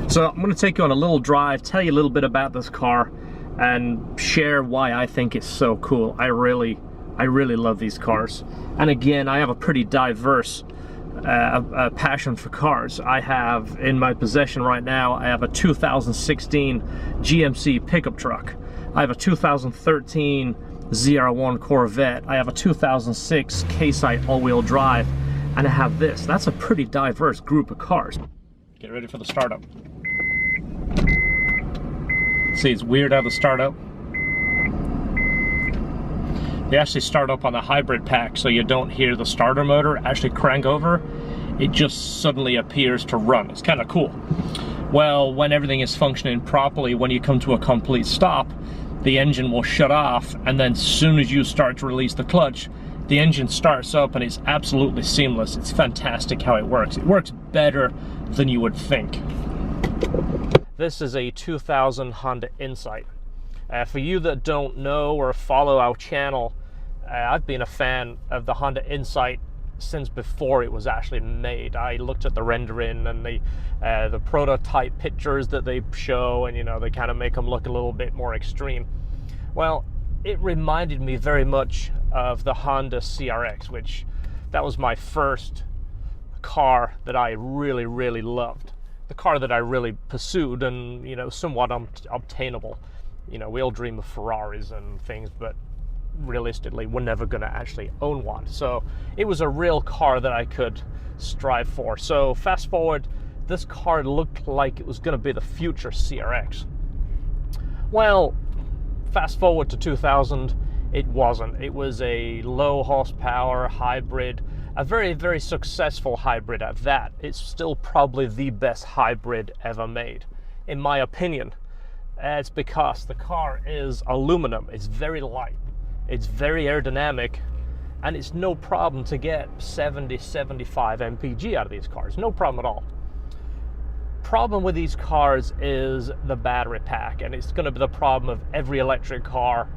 So I'm going to take you on a little drive, tell you a little bit about this car, and share why I think it's so cool. I really love these cars. And again, I have a pretty diverse passion for cars. I have in my possession right now, I have a 2016 GMC pickup truck. I have a 2013 ZR1 Corvette. I have a 2006 K-Sight all-wheel drive. And I have this. That's a pretty diverse group of cars. Get ready for the startup. See, it's weird how the startup. They actually start up on the hybrid pack, so you don't hear the starter motor actually crank over. It just suddenly appears to run. It's kind of cool. Well, when everything is functioning properly, when you come to a complete stop, the engine will shut off, and then as soon as you start to release the clutch, the engine starts up and it's absolutely seamless. It's fantastic how it works. It works better than you would think. This is a 2000 Honda Insight. For you that don't know or follow our channel, I've been a fan of the Honda Insight since before it was actually made. I looked at the rendering and the prototype pictures that they show, and you know, they kind of make them look a little bit more extreme. Well, it reminded me very much of the Honda CRX, which that was my first car that I really loved. The car that I really pursued, and you know, somewhat obtainable. You know, we all dream of Ferraris and things, but realistically, we're never going to actually own one. So it was a real car that I could strive for. So fast forward, this car looked like it was going to be the future CRX. Well, fast forward to 2000, it wasn't. It was a low horsepower hybrid, a very successful hybrid at that. It's still probably the best hybrid ever made, in my opinion. It's because the car is aluminum. It's very light, it's very aerodynamic, and it's no problem to get 70-75 mpg out of these cars. No problem at all. Problem with these cars is the battery pack, and it's going to be the problem of every electric car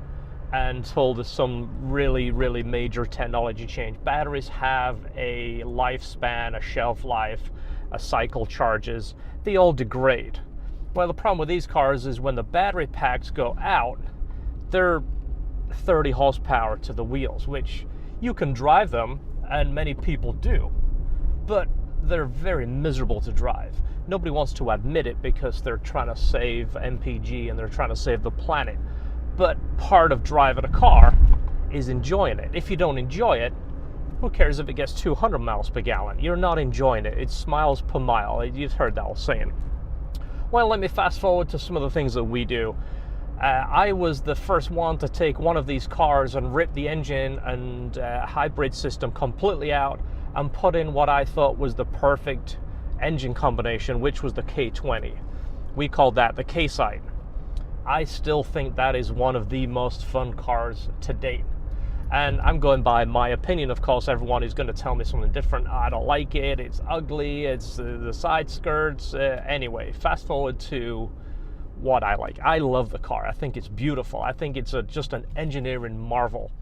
until there's some really major technology change. Batteries have a lifespan, a shelf life, a cycle charges. They all degrade. Well, the problem with these cars is when the battery packs go out, they're 30 horsepower to the wheels, which you can drive them, and many people do, but they're very miserable to drive. Nobody wants to admit it because they're trying to save MPG and they're trying to save the planet. But part of driving a car is enjoying it. If you don't enjoy it, who cares if it gets 200 miles per gallon? You're not enjoying it. It's miles per mile. You've heard that old saying. Well, let me fast forward to some of the things that we do. I was the first one to take one of these cars and rip the engine and hybrid system completely out and put in what I thought was the perfect engine combination, which was the K20. We called that the K-Sight. I still think that is one of the most fun cars to date. And I'm going by my opinion. Of course, everyone is going to tell me something different. I don't like it, it's ugly, it's the side skirts. Anyway, fast forward to what I like. I love the car. I think it's beautiful. I think it's just an engineering marvel.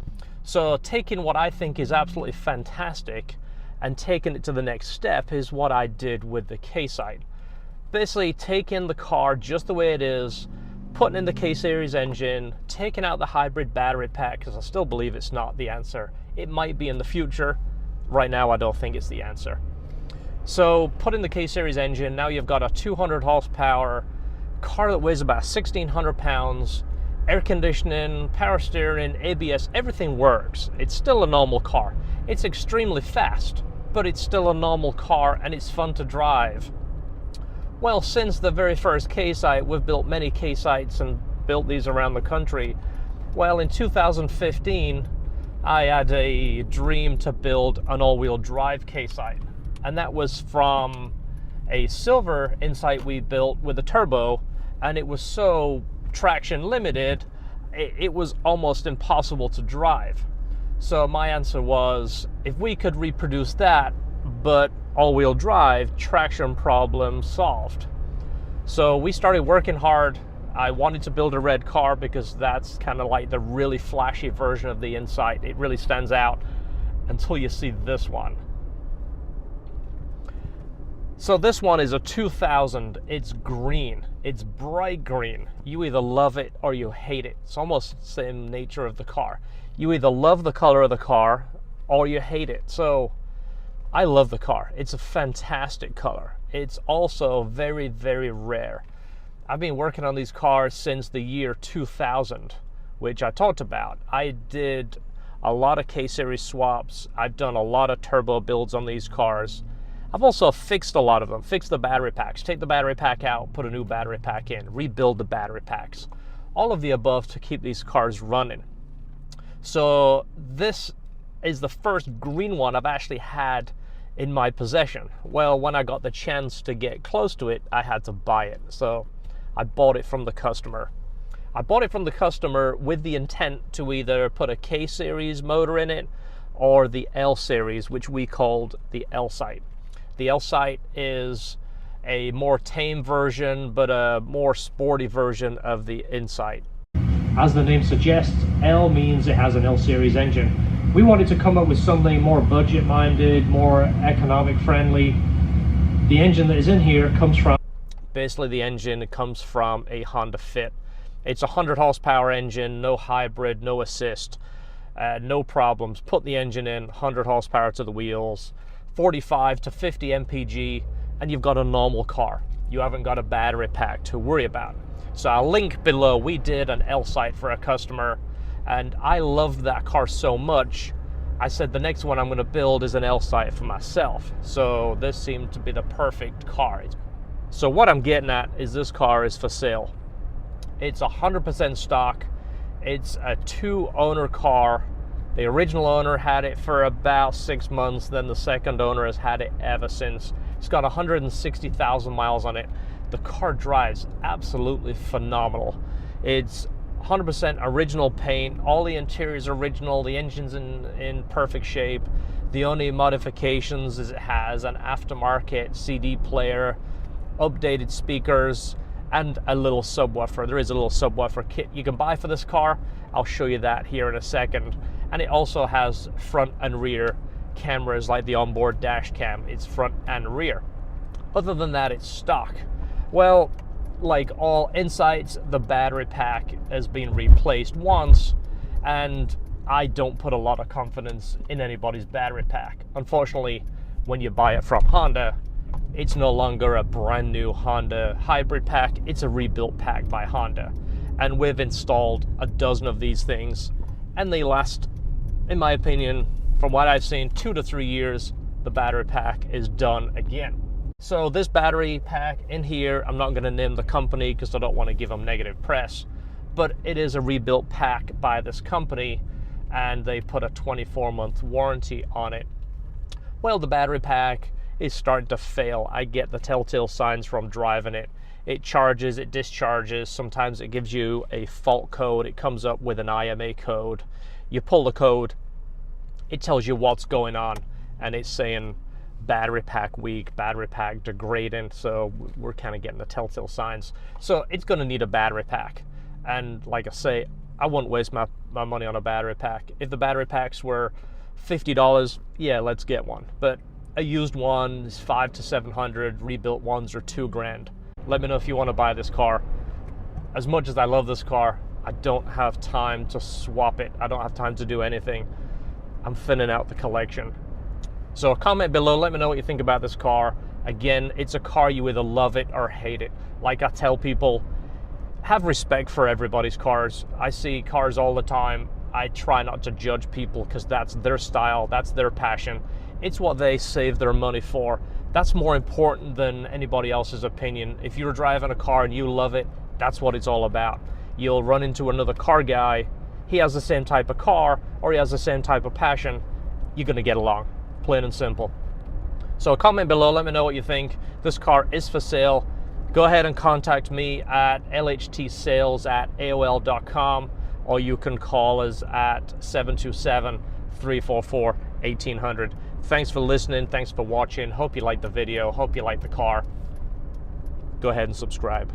So taking what I think is absolutely fantastic and taking it to the next step is what I did with the K-Sight. Basically taking the car just the way it is, putting in the K-Series engine, taking out the hybrid battery pack, because I still believe it's not the answer. It might be in the future. Right now, I don't think it's the answer. So put in the K-Series engine. Now you've got a 200 horsepower car that weighs about 1,600 pounds, air conditioning, power steering, ABS, everything works. It's still a normal car. It's extremely fast, but it's still a normal car and it's fun to drive. Well, since the very first K-Sight, we've built many K-Sights and built these around the country. Well, in 2015, I had a dream to build an all-wheel drive K-Sight, and that was from a silver Insight we built with a turbo, and it was so traction limited, it was almost impossible to drive. So my answer was, if we could reproduce that, but all-wheel drive, traction problem solved. So we started working hard. I wanted to build a red car because that's kind of like the really flashy version of the Insight. It really stands out until you see this one. So this one is a 2000. It's green. It's bright green. You either love it or you hate it. It's almost the same nature of the car. You either love the color of the car or you hate it. So I love the car. It's a fantastic color. It's also very, very rare. I've been working on these cars since the year 2000, which I talked about. I did a lot of K-Series swaps. I've done a lot of turbo builds on these cars. I've also fixed a lot of them, fixed the battery packs, take the battery pack out, put a new battery pack in, rebuild the battery packs. All of the above to keep these cars running. So this is the first green one I've actually had in my possession. Well, when I got the chance to get close to it, I had to buy it. So I bought it from the customer. I bought it from the customer with the intent to either put a K-Series motor in it or the L-Series, which we called the L-Sight. The L-Sight is a more tame version, but a more sporty version of the Insight. As the name suggests, L means it has an L-Series engine. We wanted to come up with something more budget-minded, more economic-friendly. The engine that is in here comes from... Basically, the engine comes from a Honda Fit. It's a 100 horsepower engine, no hybrid, no assist, no problems. Put the engine in, 100 horsepower to the wheels, 45 to 50 mpg, and you've got a normal car. You haven't got a battery pack to worry about. So I'll link below. We did an L-Sight for a customer, and I loved that car so much, I said the next one I'm going to build is an L-Sight for myself. So this seemed to be the perfect car. So what I'm getting at is this car is for sale. It's 100% stock. It's a 2-owner car. The original owner had it for about 6 months, then the second owner has had it ever since. It's got 160,000 miles on it. The car drives absolutely phenomenal. It's 100% original paint. All the interior's original. The engine's in perfect shape. The only modifications is it has an aftermarket CD player, updated speakers, and a little subwoofer. There is a little subwoofer kit you can buy for this car. I'll show you that here in a second. And it also has front and rear cameras like the onboard dash cam. It's front and rear. Other than that, it's stock. Well, like all Insights, the battery pack has been replaced once, and I don't put a lot of confidence in anybody's battery pack. Unfortunately, when you buy it from Honda, it's no longer a brand new Honda hybrid pack. It's a rebuilt pack by Honda. And we've installed a dozen of these things, and they last, in my opinion, from what I've seen, 2 to 3 years. The battery pack is done again. So this battery pack in here, I'm not going to name the company because I don't want to give them negative press, but it is a rebuilt pack by this company, and they put a 24-month warranty on it. Well, the battery pack is starting to fail. I get the telltale signs from driving it. It charges, it discharges. Sometimes it gives you a fault code. It comes up with an IMA code. You pull the code, it tells you what's going on, and it's saying battery pack weak, battery pack degrading. So we're kind of getting the telltale signs. So it's going to need a battery pack. And like I say, I wouldn't waste my money on a battery pack. If the battery packs were $50, yeah, let's get one. But a used one is $500 to $700. Rebuilt ones are $2,000. Let me know if you want to buy this car. As much as I love this car, I don't have time to swap it. I don't have time to do anything. I'm thinning out the collection. So comment below, let me know what you think about this car. Again, it's a car you either love it or hate it. Like I tell people, have respect for everybody's cars. I see cars all the time. I try not to judge people because that's their style, that's their passion. It's what they save their money for. That's more important than anybody else's opinion. If you're driving a car and you love it, that's what it's all about. You'll run into another car guy, he has the same type of car, or he has the same type of passion, you're gonna get along, plain and simple. So comment below, let me know what you think. This car is for sale. Go ahead and contact me at lhtsales@aol.com, or you can call us at 727-344-1800. Thanks for listening, thanks for watching. Hope you liked the video, hope you liked the car. Go ahead and subscribe.